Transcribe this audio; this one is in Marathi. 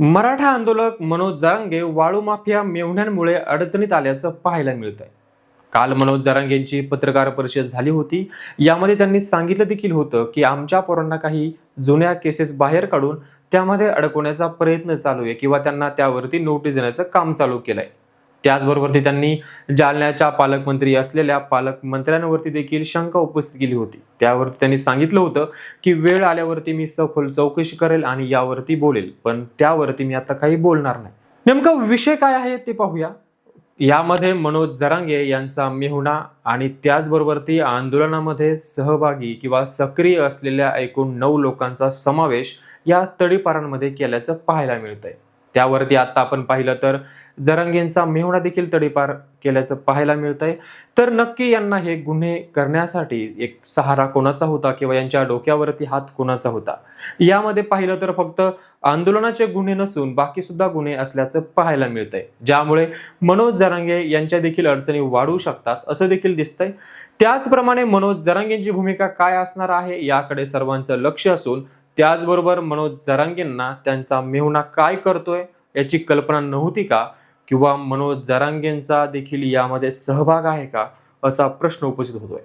मराठा आंदोलक मनोज जरांगे वाळू माफिया मेव्हण्यांमुळे अडचणीत आल्याचं पाहायला मिळतंय। काल मनोज जरांगेंची पत्रकार परिषद झाली होती। यामध्ये त्यांनी सांगितलं देखील होतं की आमच्या पोरांना काही जुन्या केसेस बाहेर काढून त्यामध्ये अडकवण्याचा प्रयत्न चालू आहे किंवा त्यांना त्यावरती नोटीस देण्याचं काम चालू केलंय। त्याचबरोबर त्यांनी जालन्याच्या पालकमंत्री असलेल्या पालकमंत्र्यांवरती देखील शंका उपस्थित केली होती। त्यावरती त्यांनी सांगितलं होतं की वेळ आल्यावरती मी सखोल चौकशी करेल आणि यावरती बोलेल, पण त्यावरती मी आता काही बोलणार नाही। नेमका विषय काय आहे ते पाहूया। यामध्ये मनोज जरांगे यांचा मेहुणा आणि त्याचबरोबर ती आंदोलनामध्ये सहभागी किंवा सक्रिय असलेल्या एकूण 9 लोकांचा समावेश या तडीपारांमध्ये केल्याचं पाहायला मिळतंय। त्यावरती आता आपण पाहिलं तर जरांगेंचा मेहुणा देखील तडीपार केल्याचं पाहायला मिळतंय। तर नक्की यांना हे गुन्हे करण्यासाठी एक सहारा कोणाचा होता किंवा यांच्या डोक्यावरती हात कोणाचा होता? यामध्ये पाहिलं तर फक्त आंदोलनाचे गुन्हे नसून बाकी सुद्धा गुन्हे असल्याचं पाहायला मिळतंय, ज्यामुळे मनोज जरांगे यांच्या देखील अडचणी वाढू शकतात असं देखील दिसतंय। त्याचप्रमाणे मनोज जरांगेंची भूमिका काय असणार आहे याकडे सर्वांचं लक्ष असून त्याचबरोबर मनोज जरांगेंना त्यांचा मेहुणा काय करतोय याची कल्पना नव्हती का, किंवा मनोज जरांगेंचा देखील यामध्ये सहभाग आहे का, असा प्रश्न उपस्थित होतोय।